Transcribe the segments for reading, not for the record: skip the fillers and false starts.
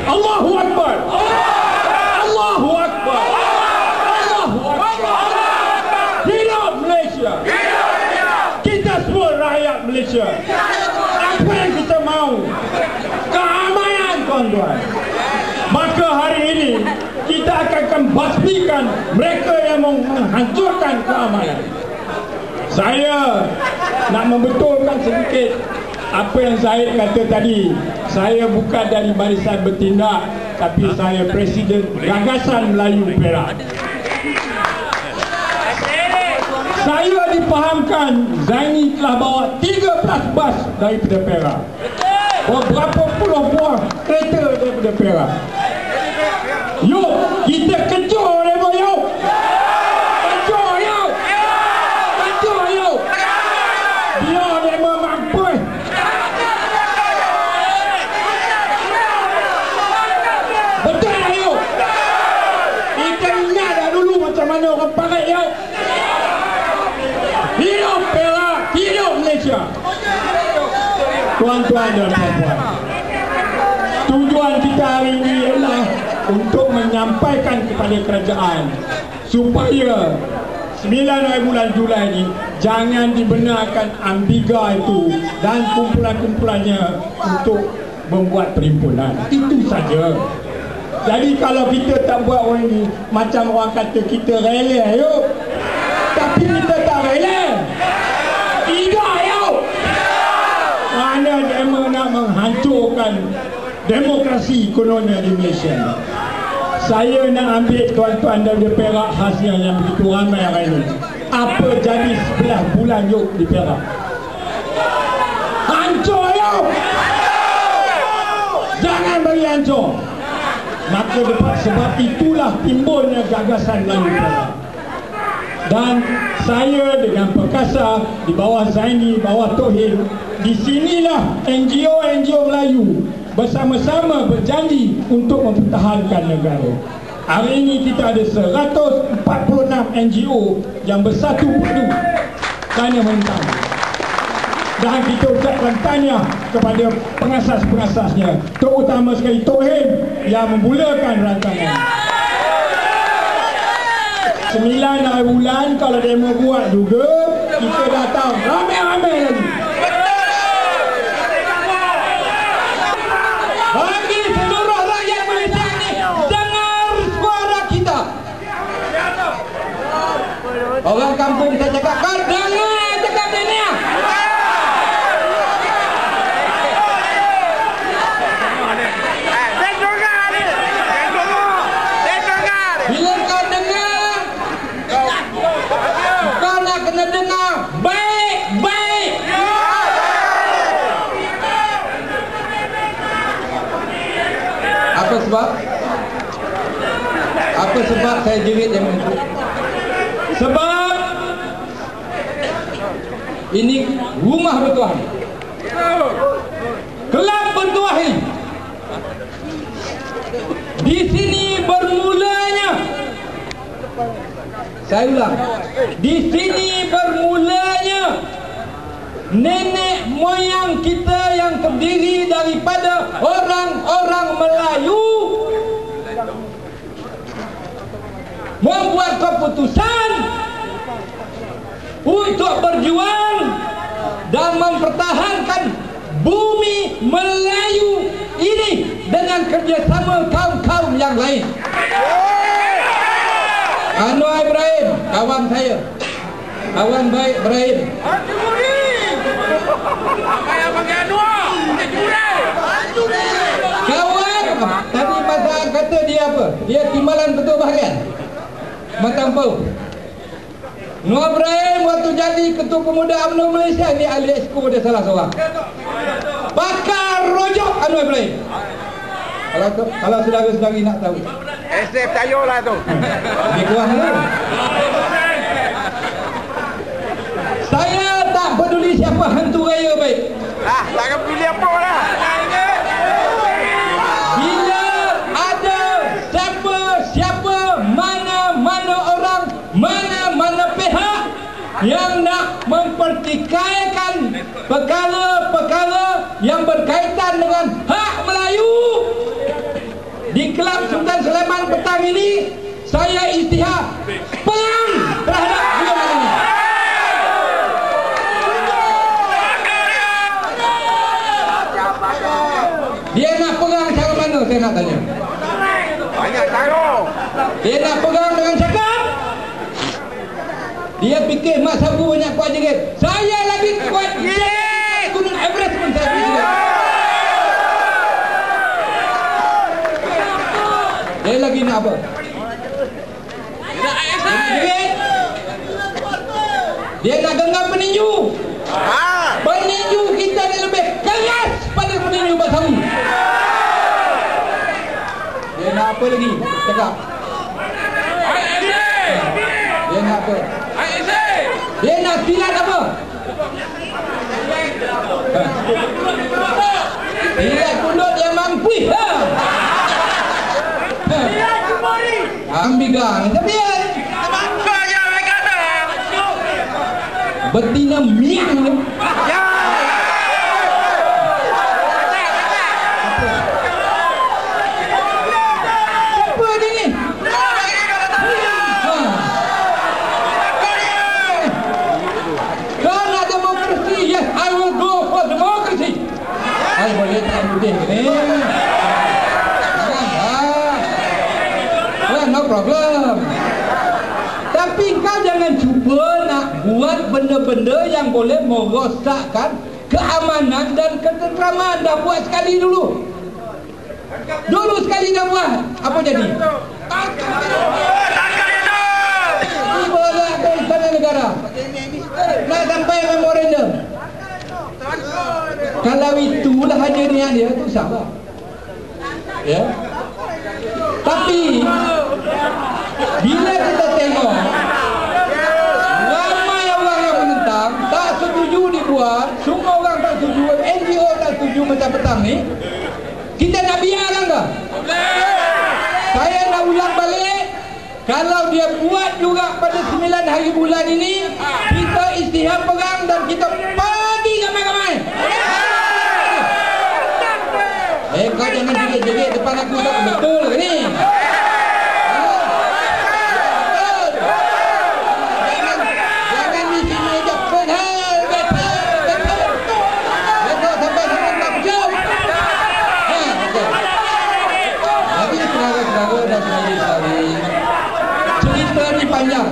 Allahu Akbar. Allahu Akbar. Allahu Akbar. Hidup Malaysia. Kita semua rakyat Malaysia. Apa yang kita mahu? Keamanan, tuan-tuan. Maka hari ini kita akan basmikan mereka yang menghancurkan keamanan. Saya nak membetulkan sedikit apa yang Zahid kata tadi. Saya bukan dari Barisan Bertindak, tapi saya Presiden Gagasan Melayu Perak. Saya dipahamkan Zaini telah bawa 13 bas daripada Perak, beberapa puluh buah kereta daripada Perak. Yuk, kita kejar mereka, yuk. Kejar, yuk. Kejar, yuk. Biar mereka mampus. Betul lah, yuk. Kita ingat dah dulu macam mana orang pakai, yuk. Hidup Perak, hidup Malaysia. Tuan-tuan dan puan-puan, tujuan kita hari ini ialah untuk menyampaikan kepada kerajaan supaya 9 bulan Julai ini jangan dibenarkan Ambiga itu dan kumpulan-kumpulannya untuk membuat perhimpunan. Itu saja. Jadi kalau kita tak buat orang ini, macam orang kata kita rela, yuk. Tapi kita tak rela. Tidak, yuk. Mana demo nak menghancurkan demokrasi kononnya di Malaysia. Saya nak ambil tuan-tuan dari Perak hasil yang begitu ramai hari ini. Apa jadi 11 bulan yuk di Perak? Hancur yuk! Jangan bagi hancur. Maka sebab itulah timbulnya Gagasan Melayu Perak. Dan saya dengan Perkasa di bawah Zaini, bawah Tohir, di sinilah NGO Melayu bersama-sama berjanji untuk mempertahankan negara. Hari ini kita ada 146 NGO yang bersatu padu tanya mentang. Dan kita ucapkan tahniah kepada pengasas-pengasasnya, terutama sekali Tohir yang memulakan rancangan. 9 bulan kalau demo buat juga, kita datang ramai-ramai lagi. Bagi seluruh rakyat Malaysia ni, dengar suara kita. Orang kampung kita cakap, kau dengar cakap ni. Bila kau dengar, kau nak kena dengar baik-baik. Apa sebab? Apa sebab saya jerit yang itu? Sebab ini rumah bertuahan, kelab bertuahan. Di sini bermulanya, saya ulang, di sini bermulanya nenek moyang kita yang terdiri daripada orang-orang Melayu membuat keputusan untuk berjuang dan mempertahankan bumi Melayu ini dengan kerjasama kaum-kaum yang lain. Anwar Ibrahim, kawan saya, kawan baik Ibrahim. Kawan Tadi masa kata dia apa? Dia timbalan ketua bahagian Matampau. Noor Ibrahim waktu jadi ketua pemuda UMNO Malaysia ni ahli exco dia salah seorang. Bakar rojok Noor Ibrahim. Kalau saudara-saudari nak tahu. SF tayo lah tu. Lebih kurang tu. Saya tak peduli siapa hantu raya baik. Tak peduli apa lah. Bila ada siapa mana orang, mana pihak yang nak mempertikaikan perkara-perkara yang berkaitan dengan hak Melayu di Kelab Sultan Sulaiman petang ini, saya isytihar perang terhadap golongan ini. Dia nak perang cara mana, saya nak tanya. Banyak cara. Dia nak perang dengan cakap. Dia fikir Mak Sabu banyak kuat jerit. Saya lagi kuat Gunung Everest pun saya fikir. Dia lagi nak apa? Dia nak genggam peninju. Peninju kita ni lebih keras pada peninju Mak Sabu. Dia nak apa lagi? Cakap. Dia nak apa? Dia nak silat apa? Silat pundut yang mampu. Ambigang. Tapi betina miang tu. Apa dia ni? Kau nak demokrasi? Yes, I will go for democracy. I boleh tak putih ni? No problem. Tapi kau jangan cuba nak buat benda-benda yang boleh merosakkan keamanan dan ketenteraman. Dah buat sekali dulu. Dulu sekali dah buat. Apa jadi? Tiba lah ke istana negara. Nak sampai memorandum. Kalau itulah hanya niat dia, itu salah. Ya. Tapi bila kita tengok ramai orang yang menentang, tak setuju dibuat, semua orang tak setuju, NGO tak setuju macam petang ni, kita nak biarkan tak? Saya nak ulang balik, kalau dia buat juga pada 9 hari bulan ini, kita isytihar perang dan kita pergi ramai-ramai. Kau jangan jerit-jerit depan aku, tak betul ke ni? Jangan di sini je penhal, betul. Betul sampai semua tak berjum. Tapi saudara-saudara dan saudari-saudari, cerita ni panjang.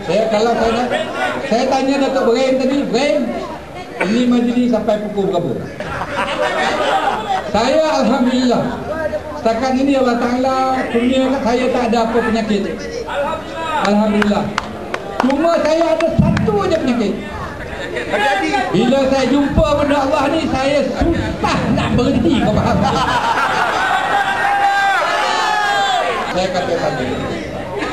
Saya tanya Datuk Ibrahim tadi, Ibrahim, ini majlis sampai pukul berapa? Saya alhamdulillah setakat ini Allah Ta'ala kurniakan saya tak ada apa penyakit. Alhamdulillah. Cuma saya ada satu aja penyakit. Bila saya jumpa benda Allah ni, saya susah nak berhenti. Kau faham? Saya kata tadi,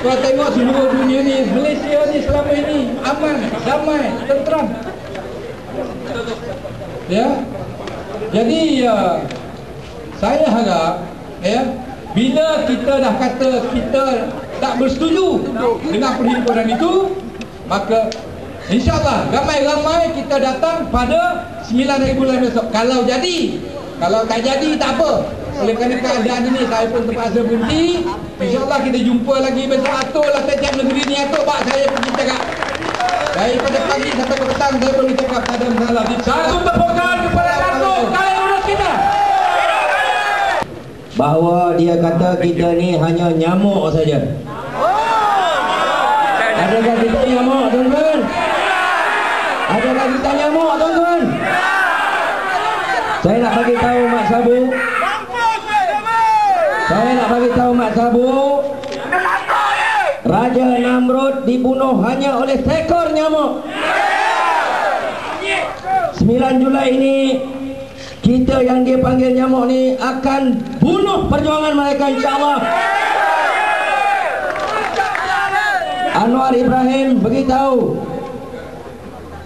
kau tengok seluruh dunia ni, Malaysia ni selama ini aman, damai, tenteram. Ya. Jadi saya harap bila kita dah kata kita tak bersetuju dengan perhimpunan itu, maka insyaAllah ramai-ramai kita datang pada 9 hari bulan besok. Kalau jadi, kalau tak jadi tak apa. Oleh kerana keadaan ini saya pun terpaksa berhenti. InsyaAllah kita jumpa lagi besok. Aturlah setiap negeri ni atur. Pak saya pergi cakap daripada pagi sampai ke petang saya boleh cakap tak ada masalah. Satu tepukan kepada Datuk Khalid Urus kita, bahawa dia kata kita ni hanya nyamuk saja. Adakah kita nyamuk, tuan-tuan? Adakah kita nyamuk, tuan-tuan? Saya nak bagi tahu Mak Sabu, Saya nak bagi tahu Mak Sabu, Raja Namrud dibunuh hanya oleh seekor nyamuk. 9 Julai ini kita yang dia panggil nyamuk ni akan bunuh perjuangan mereka, insya-Allah. Anwar Ibrahim beritahu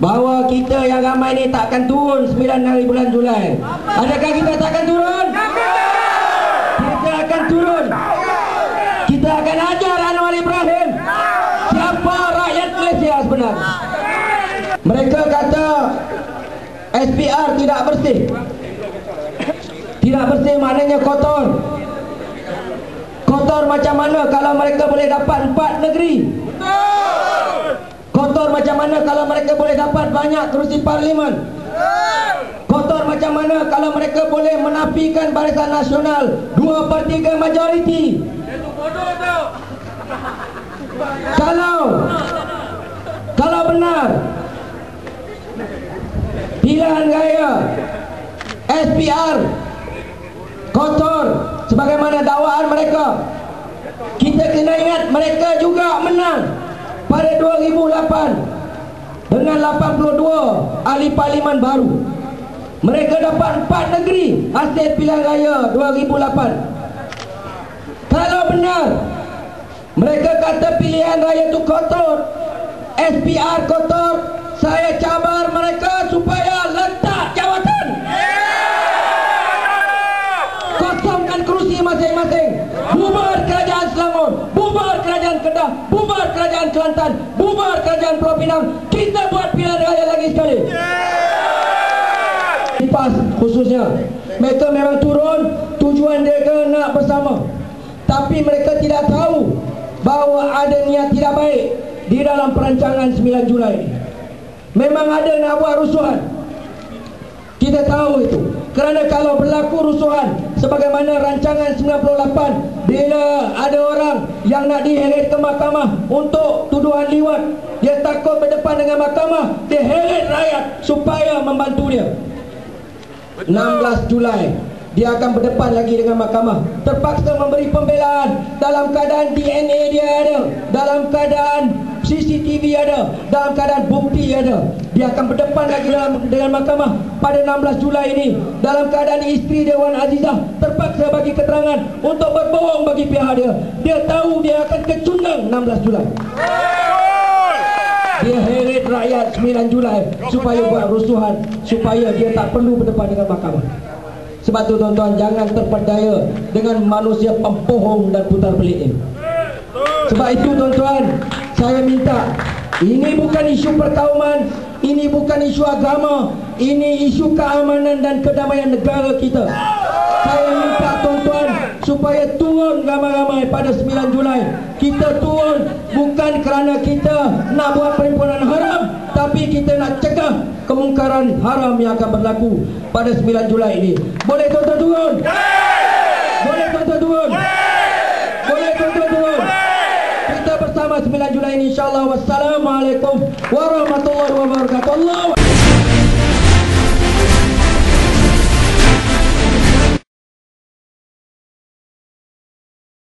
bahawa kita yang ramai ni takkan turun 9 hari bulan Julai. Adakah kita takkan turun? Kita akan turun. Kita akan ajar Anwar Ibrahim siapa rakyat Malaysia sebenarnya. Mereka kata SPR tidak bersih. Tidak bersih maknanya kotor. Kotor macam mana kalau mereka boleh dapat 4 negeri? Kotor macam mana kalau mereka boleh dapat banyak kerusi parlimen? Kotor macam mana kalau mereka boleh menafikan Barisan Nasional 2/3 majoriti? Kalau benar pilihan raya SPR kotor sebagaimana dakwaan mereka, kita kena ingat mereka juga menang pada 2008 dengan 82 ahli parlimen baru. Mereka dapat 4 negeri hasil pilihan raya 2008. Kalau benar mereka kata pilihan raya itu kotor, SPR kotor, saya cabar mereka supaya letak jawatan, kosongkan kerusi masing-masing, bubar kerajaan Selangor, bubar kerajaan Kedah, bubar kerajaan Kelantan, bubar kerajaan Pulau Pinang. Kita buat pilihan raya lagi sekali. PAS khususnya, mereka memang turun, tujuan mereka nak bersama, tapi mereka tidak tahu bahawa ada niat tidak baik di dalam perancangan 9 Julai. Memang ada nak buat rusuhan, kita tahu itu. Kerana kalau berlaku rusuhan sebagaimana rancangan 98, bila ada orang yang nak diheret ke mahkamah untuk tuduhan liwat, dia takut berdepan dengan mahkamah, dia heret rakyat supaya membantu dia. 16 Julai dia akan berdepan lagi dengan mahkamah, terpaksa memberi pembelaan dalam keadaan DNA dia ada, dalam keadaan CCTV ada, dalam keadaan bukti ada. Dia akan berdepan lagi dengan mahkamah pada 16 Julai ini dalam keadaan isteri dia Wan Azizah terpaksa bagi keterangan untuk berbohong bagi pihak dia. Dia tahu dia akan kecundang 16 Julai. Dia heret rakyat 9 Julai supaya buat rusuhan, supaya dia tak perlu berdepan dengan mahkamah. Sebab tu tuan-tuan, jangan terpedaya dengan manusia pembohong dan putar pelik ini. Sebab itu tuan-tuan, saya minta, ini bukan isu perkauman, ini bukan isu agama, ini isu keamanan dan kedamaian negara kita. Saya minta tuan-tuan supaya turun ramai-ramai pada 9 Julai. Kita turun bukan kerana kita nak buat perhimpunan haram, tapi kita nak cegah kemungkaran haram yang akan berlaku pada 9 Julai ini. Boleh tuan-tuan turun? Boleh tuan-tuan turun? Boleh tuan-tuan turun? Kita bersama 9 Julai ini, insya-Allah. Wassalamualaikum warahmatullahi wabarakatuh.